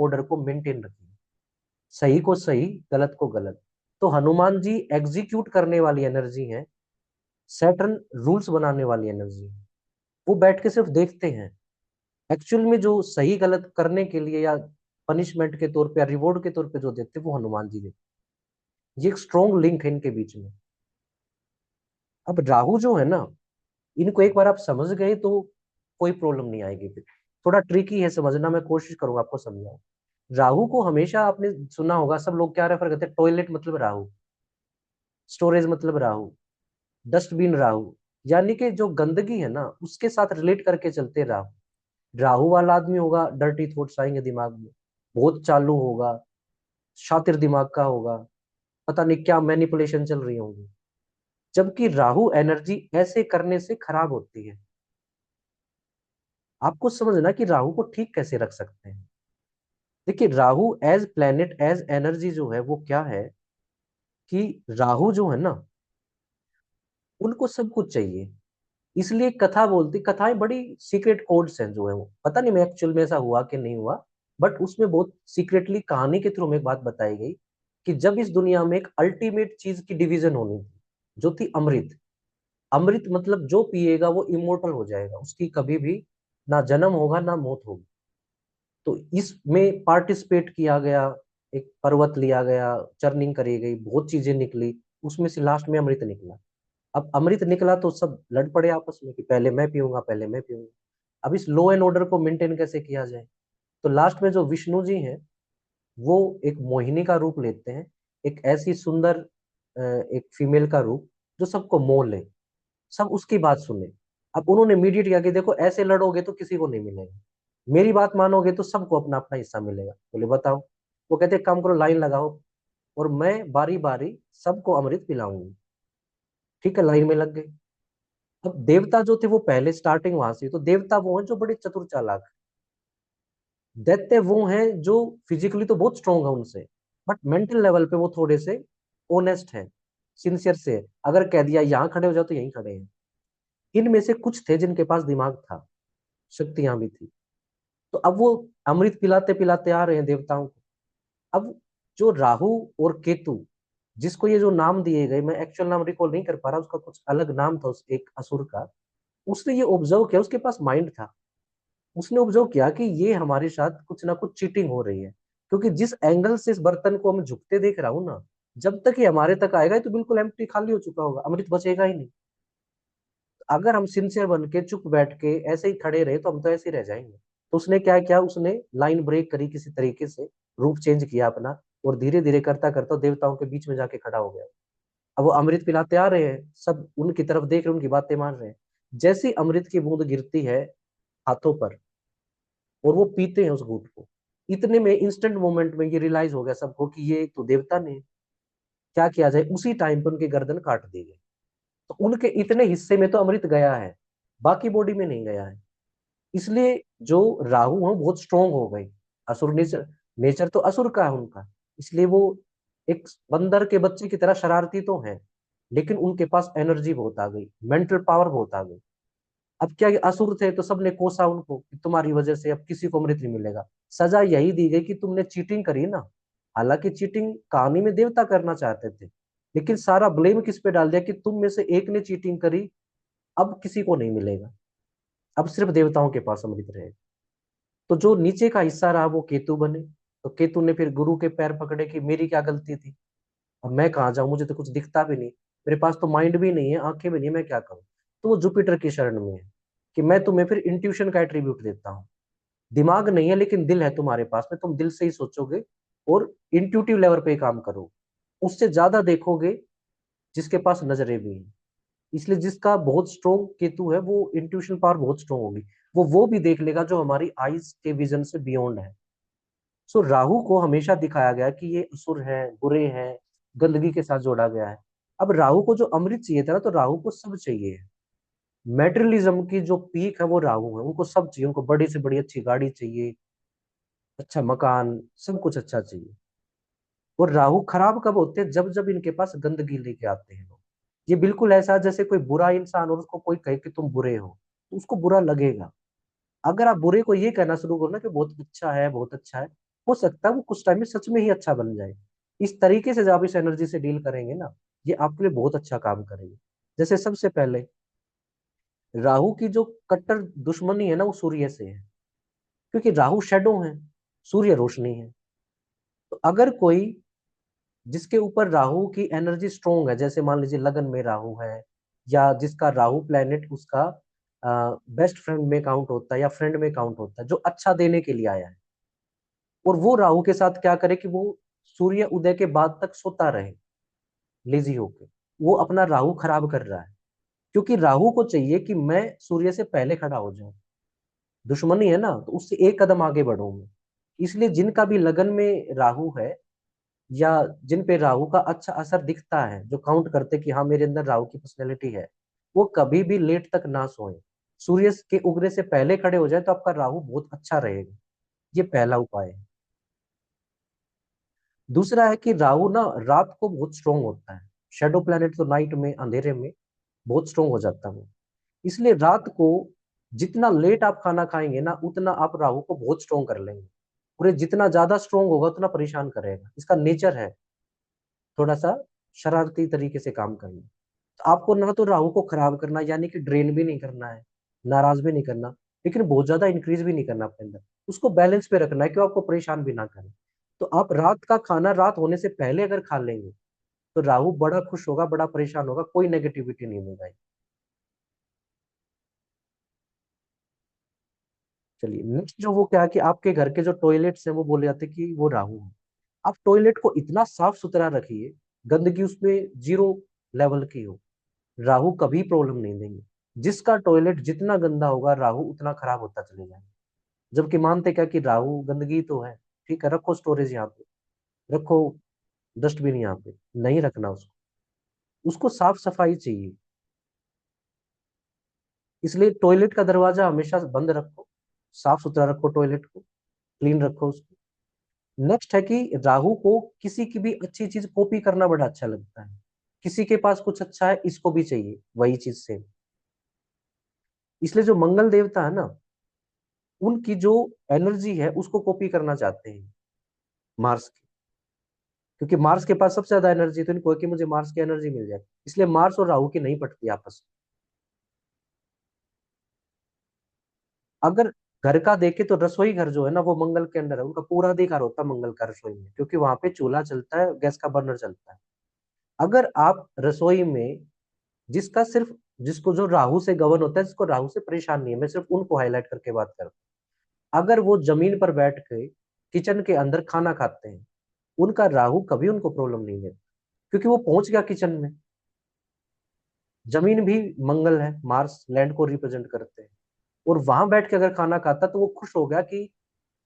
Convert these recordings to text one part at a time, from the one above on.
Order को maintain रखिए, सही को सही, गलत को गलत। तो हनुमान जी एग्जीक्यूट करने वाली एनर्जी है, सैटर्न रूल्स बनाने वाली एनर्जी है। वो बैठ के सिर्फ देखते हैं। एक्चुअल में जो सही गलत करने के लिए या पनिशमेंट के तौर पे या रिवॉर्ड के तौर पे जो देते हैं, वो हनुमान जी देते हैं। ये एक स्ट्रॉन्ग लिंक है इनके बीच में। अब राहु जो है ना, इनको एक बार आप समझ गए तो कोई प्रॉब्लम नहीं आएगी फिर। थोड़ा ट्रिकी है समझना, मैं कोशिश करूंगा आपको समझाऊं। राहु को हमेशा आपने सुना होगा, सब लोग क्या रेफर करते हैं, टॉयलेट मतलब राहु, स्टोरेज मतलब राहु, डस्टबिन राहु। यानी कि जो गंदगी है ना, उसके साथ रिलेट करके चलते हैं राहु। राहु वाला आदमी होगा, डर्टी थॉट्स आएंगे दिमाग में, बहुत चालू होगा, शातिर दिमाग का होगा, पता नहीं क्या मैनिपुलेशन चल रही होंगी। जबकि राहु एनर्जी ऐसे करने से खराब होती है। आपको समझना कि राहु को ठीक कैसे रख सकते हैं। देखिए, Rahu as planet as energy जो है वो क्या है, कि राहु जो है ना, उनको सब कुछ चाहिए। इसलिए कथा बोलती, कथाएं बड़ी सीक्रेट कोड्स हैं जो है वो, पता नहीं मैं एक्चुअल में ऐसा हुआ कि नहीं हुआ, बट उसमें बहुत सीक्रेटली कहानी के थ्रू में एक बात बताई गई कि जब इस दुनिया में एक अल्टीमेट चीज की डिवीजन होनी थी, जो थी अमृत। अमृत मतलब जो पिएगा वो इमोर्टल हो जाएगा, उसकी कभी भी ना जन्म होगा ना मौत होगी। तो इसमें पार्टिसिपेट किया गया, एक पर्वत लिया गया, चर्निंग करी गई, बहुत चीजें निकली, उसमें से लास्ट में अमृत निकला। अब अमृत निकला तो सब लड़ पड़े आपस में कि पहले मैं पीऊंगा, पहले मैं पीऊंगा। अब इस लॉ एंड ऑर्डर को मेंटेन कैसे किया जाए। तो लास्ट में जो विष्णु जी हैं, वो एक मोहिनी का रूप लेते हैं, एक ऐसी सुंदर एक फीमेल का रूप, जो सबको मोह ले, सब उसकी बात सुने। अब उन्होंने मीडिएट किया कि देखो ऐसे लड़ोगे तो किसी को नहीं मिलेगा, मेरी बात मानोगे तो सबको अपना अपना हिस्सा मिलेगा। बोले बताओ। वो कहते काम करो, लाइन लगाओ, और मैं बारी बारी सबको अमृत पिलाऊंगी। ठीक है, लाइन में लग गए। अब देवता जो थे वो पहले स्टार्टिंग वहां से, तो देवता वो हैं जो बड़े चतुर चालाक। दैत्य वो हैं जो फिजिकली तो बहुत स्ट्रांग है उनसे, बट मेंटल लेवल पे वो थोड़े से ऑनेस्ट है, सिंसियर से है। अगर कह दिया यहाँ खड़े हो जाओ तो यहीं खड़े हैं। इनमें से कुछ थे जिनके पास दिमाग था, शक्तियां भी थी। तो अब वो अमृत पिलाते पिलाते आ रहे हैं देवताओं को। अब जो राहु और केतु, जिसको ये जो नाम दिए गए, मैं एक्चुअल नाम रिकॉल नहीं कर पा रहा, उसका कुछ अलग नाम था उस एक असुर का। उसने ये ऑब्जर्व किया, उसके पास माइंड था, उसने ऑब्जर्व किया कि ये हमारे साथ कुछ ना कुछ चीटिंग हो रही है। क्योंकि जिस एंगल से इस बर्तन को हम झुकते देख रहा हूं ना, जब तक ये हमारे तक आएगा ये तो बिल्कुल एम्प्टी, खाली हो चुका होगा, अमृत बचेगा ही नहीं। अगर हम सिंसियर बन के चुप बैठ के ऐसे ही खड़े रहे तो हम तो ऐसे ही रह जाएंगे। तो उसने क्या किया, उसने लाइन ब्रेक करी किसी तरीके से, रूप चेंज किया अपना, और धीरे धीरे करता करता देवताओं के बीच में जाके खड़ा हो गया। अब वो अमृत पिलाते आ रहे हैं, सब उनकी तरफ देख रहे, उनकी बातें मान रहे हैं। जैसे ही अमृत की बूंद गिरती है हाथों पर, और वो पीते हैं उस घूंट को, इतने में इंस्टेंट मोमेंट में ये रियलाइज हो गया सबको कि ये तो देवता ने। क्या किया जाए, उसी टाइम पे उनके गर्दन काट दी गई। तो उनके इतने हिस्से में तो अमृत गया है, बाकी बॉडी में नहीं गया है। इसलिए जो राहु है वो बहुत स्ट्रोंग हो गई। असुर नेचर, नेचर तो असुर का है उनका, इसलिए वो एक बंदर के बच्चे की तरह शरारती तो है, लेकिन उनके पास एनर्जी बहुत आ गई, मेंटल पावर बहुत आ गई। अब क्या, ये असुर थे तो सबने कोसा उनको कि तुम्हारी वजह से अब किसी को अमृत नहीं मिलेगा। सजा यही दी गई कि तुमने चीटिंग करी ना। हालांकि चीटिंग कहानी में देवता करना चाहते थे, लेकिन सारा ब्लेम किस पे डाल दिया कि तुम में से एक ने चीटिंग करी, अब किसी को नहीं मिलेगा, अब सिर्फ देवताओं के पास अमृत रहेगा। तो जो नीचे का हिस्सा रहा वो केतु बने। तो केतु ने फिर गुरु के पैर पकड़े कि मेरी क्या गलती थी, अब मैं कहाँ जाऊं, मुझे तो कुछ दिखता भी नहीं, मेरे पास तो माइंड भी नहीं है, आंखें भी नहीं, मैं क्या करूं। तो वो जुपिटर की शरण में है कि मैं तुम्हें फिर इंट्यूशन का एट्रीब्यूट देता हूँ। दिमाग नहीं है लेकिन दिल है तुम्हारे पास में, तुम दिल से ही सोचोगे और इंट्यूटिव लेवल पे काम करो, उससे ज्यादा देखोगे जिसके पास नजरें भी हैं। इसलिए जिसका बहुत स्ट्रोंग केतु है वो इंट्यूशन पावर बहुत स्ट्रोंग होगी, वो भी देख लेगा जो हमारी आईज के विजन से बियॉन्ड है। सो राहु को हमेशा दिखाया गया कि ये असुर है, बुरे हैं, गंदगी के साथ जोड़ा गया है। अब राहु को जो अमृत चाहिए था ना, तो राहु को सब चाहिए। मेटेरियलिज्म की जो पीक है वो राहु है, उनको सब चाहिए, उनको बड़ी से बड़ी अच्छी गाड़ी चाहिए, अच्छा मकान, सब कुछ अच्छा चाहिए। और राहु खराब कब होते हैं, जब जब इनके पास गंदगी लेके आते हैं लोग। ये बिल्कुल ऐसा है जैसे कोई बुरा इंसान और उसको कोई कहे कि तुम बुरे हो, तो उसको बुरा लगेगा। अगर आप बुरे को ये कहना शुरू करो ना कि बहुत अच्छा है, बहुत अच्छा है, हो सकता है वो कुछ टाइम में सच में ही अच्छा बन जाए। इस तरीके से जब आप इस एनर्जी से डील करेंगे ना, ये आपके लिए बहुत अच्छा काम करेगी। जैसे सबसे पहले राहु की जो कट्टर दुश्मनी है ना, वो सूर्य से है, क्योंकि राहु शेडो है, सूर्य रोशनी है। तो अगर कोई जिसके ऊपर राहु की एनर्जी स्ट्रोंग है, जैसे मान लीजिए लगन में राहु है, या जिसका राहु प्लेनेट उसका बेस्ट फ्रेंड में काउंट होता है या फ्रेंड में काउंट होता है, जो अच्छा देने के लिए आया है, और वो राहु के साथ क्या करे कि वो सूर्य उदय के बाद तक सोता रहे लेजी होके, वो अपना राहु खराब कर रहा है। क्योंकि राहु को चाहिए कि मैं सूर्य से पहले खड़ा हो जाऊं, दुश्मनी है ना, तो उससे एक कदम आगे बढ़ूं मैं। इसलिए जिनका भी लगन में राहु है, या जिन पे राहु का अच्छा असर दिखता है, जो काउंट करते कि हाँ मेरे अंदर राहु की पर्सनैलिटी है, वो कभी भी लेट तक ना सोए, सूर्य के उगने से पहले खड़े हो जाए तो आपका राहु बहुत अच्छा रहेगा। ये पहला उपाय है। दूसरा है कि राहु ना रात को बहुत स्ट्रोंग होता है, शेडो प्लैनेट तो नाइट में अंधेरे में बहुत स्ट्रोंग हो जाता है वो। इसलिए रात को जितना लेट आप खाना खाएंगे ना, उतना आप राहु को बहुत स्ट्रोंग कर लेंगे, और ये जितना ज्यादा स्ट्रोंग होगा उतना परेशान करेगा, इसका नेचर है थोड़ा सा शरारती तरीके से काम करना। तो आपको ना तो राहु को खराब करना, यानी कि ड्रेन भी नहीं करना है, नाराज भी नहीं करना, लेकिन बहुत ज्यादा इंक्रीज भी नहीं करना अपने अंदर, उसको बैलेंस पे रखना है कि वो आपको परेशान भी ना करे। तो आप रात का खाना रात होने से पहले अगर खा लेंगे, तो राहु बड़ा खुश होगा, बड़ा परेशान होगा, कोई नेगेटिविटी नहीं होगा। चलिए नेक्स्ट जो वो क्या है कि आपके घर के जो टॉयलेट्स हैं वो बोले जाते हैं कि वो राहु है। आप टॉयलेट को इतना साफ सुथरा रखिए, गंदगी उसमें जीरो लेवल की हो, राहु कभी प्रॉब्लम नहीं देंगे। जिसका टॉयलेट जितना गंदा होगा, राहु उतना खराब होता चले जाएगा। जबकि मानते क्या कि राहु गंदगी तो है, ठीक है रखो स्टोरेज यहाँ पे, रखो डस्टबिन यहाँ पे, नहीं रखना उसको, उसको साफ सफाई चाहिए। इसलिए टॉयलेट का दरवाजा हमेशा बंद रखो, साफ सुथरा रखो, टॉयलेट को क्लीन रखो उसको। नेक्स्ट है कि राहु को किसी की भी अच्छी चीज कॉपी करना बड़ा अच्छा लगता है, किसी के पास कुछ अच्छा है इसको भी चाहिए वही चीज सेम। इसलिए जो मंगल देवता है ना, उनकी जो एनर्जी है उसको कॉपी करना चाहते हैं मार्स की, क्योंकि मार्स के पास सबसे ज्यादा एनर्जी, तो इनको है कि मुझे मार्स की एनर्जी मिल जाए। इसलिए मार्स और राहु की नहीं पटती आपस में। अगर घर का देखे तो रसोई घर जो है ना वो मंगल के अंदर है, उनका पूरा अधिकार होता है मंगल का रसोई में, क्योंकि वहां पे चूल्हा चलता है, गैस का बर्नर चलता है। अगर आप रसोई में जिसका सिर्फ जिसको जो राहु से गवर्न होता है, जिसको राहु से परेशान नहीं है, मैं सिर्फ उनको हाईलाइट करके बात कर रहा हूं, अगर वो जमीन पर बैठ के किचन के अंदर खाना खाते हैं, उनका राहु कभी उनको प्रॉब्लम नहीं है, क्योंकि वो पहुंच गया किचन में। जमीन भी मंगल है, मार्स लैंड को रिप्रेजेंट करते हैं, और वहां बैठ के अगर खाना खाता तो वो खुश हो गया कि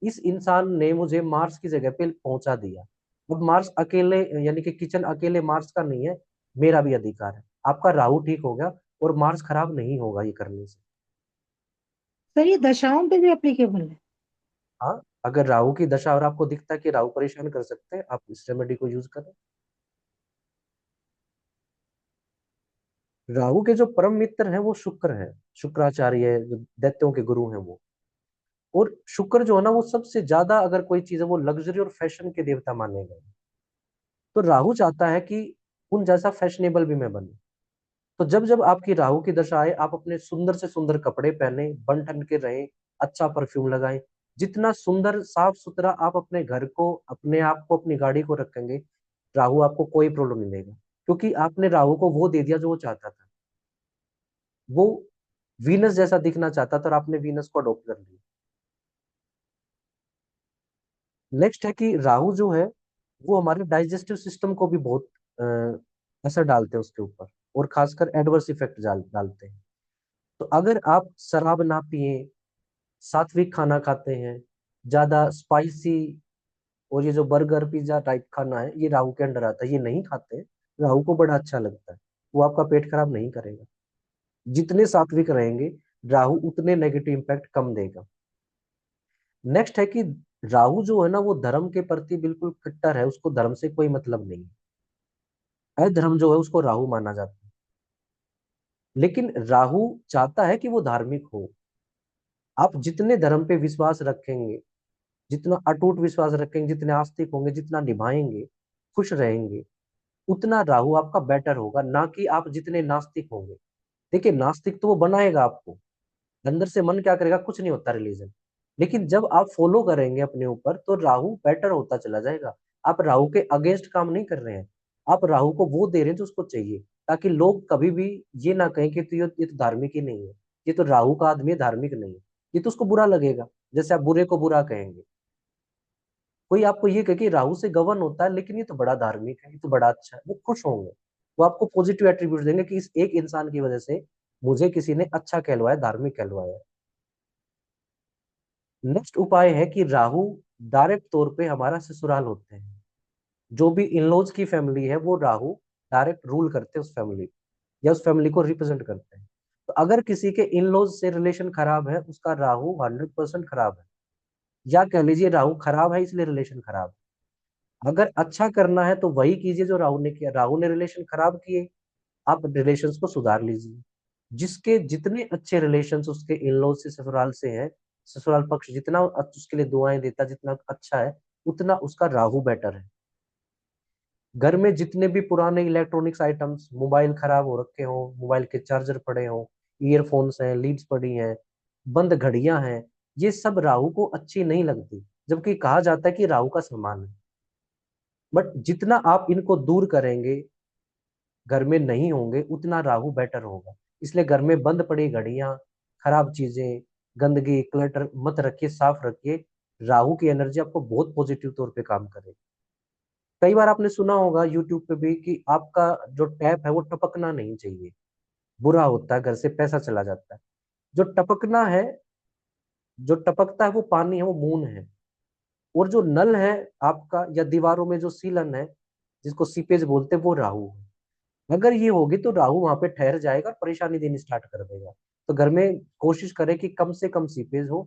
इस इंसान ने मुझे मार्स की जगह पे पहुंचा दिया। अब मार्स अकेले, यानी कि किचन अकेले मार्स का नहीं है, मेरा भी अधिकार है। आपका राहु ठीक हो गया और मार्स खराब नहीं होगा ये करने से। सर ये दशाओं पे भी एप्लीकेबल है? हाँ, अगर राहु की दशा और आपको दिखता है कि राहु परेशान कर सकते हैं, आप इस रेमेडी को यूज करें। राहु के जो परम मित्र हैं वो शुक्र है, शुक्राचार्य जो दैत्यों के गुरु हैं वो। और शुक्र जो है ना, वो सबसे ज्यादा अगर कोई चीज है वो लग्जरी और फैशन के देवता माने गए। तो राहु चाहता है कि उन जैसा फैशनेबल भी मैं बनूं। तो जब जब आपकी राहु की दशा आए, आप अपने सुंदर से सुंदर कपड़े पहने, बन ठन के रहें, अच्छा परफ्यूम लगाएं। जितना सुंदर साफ सुथरा आप अपने घर को, अपने आप को, अपनी गाड़ी को रखेंगे, राहु आपको कोई प्रॉब्लम नहीं देगा, क्योंकि आपने राहु को वो दे दिया जो वो चाहता था। वो वीनस जैसा दिखना चाहता था और आपने वीनस को अडॉप्ट कर लिया। नेक्स्ट है कि राहु जो है वो हमारे डाइजेस्टिव सिस्टम को भी बहुत असर डालते हैं उसके ऊपर, और खासकर एडवर्स इफेक्ट डालते हैं। तो अगर आप शराब ना पिए, सात्विक खाना खाते हैं, ज्यादा स्पाइसी, और ये जो बर्गर पिज्जा टाइप खाना है ये राहु के अंडर आता है, ये नहीं खाते हैं, राहु को बड़ा अच्छा लगता है, वो आपका पेट खराब नहीं करेगा। जितने सात्विक रहेंगे, राहु उतने नेगेटिव इम्पैक्ट कम देगा। नेक्स्ट है कि राहु जो है ना वो धर्म के प्रति बिल्कुल कट्टर है, उसको धर्म से कोई मतलब नहीं है, अधर्म जो है उसको राहु माना जाता है। लेकिन राहु चाहता है कि वो धार्मिक हो। आप जितने धर्म पे विश्वास रखेंगे, जितना अटूट विश्वास रखेंगे, जितने आस्तिक होंगे, जितना निभाएंगे, खुश रहेंगे, उतना राहु आपका बेटर होगा, ना कि आप जितने नास्तिक होंगे। देखिए नास्तिक तो वो बनाएगा आपको, अंदर से मन क्या करेगा, कुछ नहीं होता रिलीजन। लेकिन जब आप फॉलो करेंगे अपने ऊपर तो राहु बेटर होता चला जाएगा। आप राहु के अगेंस्ट काम नहीं कर रहे हैं, आप राहु को वो दे रहे हैं जो उसको चाहिए, ताकि लोग कभी भी ये ना कहें कि तो ये तो धार्मिक ही नहीं है, ये तो राहु का आदमी है, धार्मिक नहीं है। ये तो उसको बुरा लगेगा, जैसे आप बुरे को बुरा कहेंगे। कोई आपको ये कहे कि राहु से गवर्न होता है लेकिन ये तो बड़ा धार्मिक है, ये तो बड़ा अच्छा है, वो खुश होंगे। वो आपको पॉजिटिव एट्रीब्यूट देंगे कि इस एक इंसान की वजह से मुझे किसी ने अच्छा कहलवाया, धार्मिक कहलवाया। नेक्स्ट उपाय है कि राहु डायरेक्ट तौर पे हमारा ससुराल होते हैं। जो भी इनलॉज की फैमिली है वो राहु डायरेक्ट रूल करते हैं उस फैमिली, या उस फैमिली को रिप्रेजेंट करते हैं। तो अगर किसी के इनलॉज से रिलेशन खराब है, उसका राहु 100% खराब है, या कह लीजिए राहु खराब है इसलिए रिलेशन खराब है। अगर अच्छा करना है तो वही कीजिए जो राहु ने किया। राहु ने रिलेशन खराब किए, आप रिलेशंस को सुधार लीजिए। जिसके जितने अच्छे रिलेशंस उसके इन से, ससुराल से है, ससुराल पक्ष जितना उसके लिए दुआएं देता, जितना अच्छा है, उतना उसका राहु बेटर है। घर में जितने भी पुराने इलेक्ट्रॉनिक्स आइटम्स, मोबाइल खराब हो रखे हो, मोबाइल के चार्जर पड़े हो, ईयरफोन्स हैं, लीड्स पड़ी हैं, बंद घड़ियां हैं, ये सब राहु को अच्छी नहीं लगती, जबकि कहा जाता है कि राहु का सम्मान है। बट जितना आप इनको दूर करेंगे, घर में नहीं होंगे, उतना राहु बेटर होगा। इसलिए घर में बंद पड़ी घड़ियां, खराब चीजें, गंदगी, क्लटर मत रखिए, साफ रखिए। राहु की एनर्जी आपको बहुत पॉजिटिव तौर पे काम करेगी। कई बार आपने सुना होगा यूट्यूब पे भी कि आपका जो टैप है वो टपकना नहीं चाहिए, बुरा होता है, घर से पैसा चला जाता है। जो टपकना है, जो टपकता है वो पानी है, वो मून है। और जो नल है आपका, या दीवारों में जो सीलन है, जिसको सीपेज बोलते हैं, वो राहु है। अगर ये होगी तो राहु वहां पे ठहर जाएगा और परेशानी देनी स्टार्ट कर देगा। तो घर में कोशिश करें कि कम से कम सीपेज हो।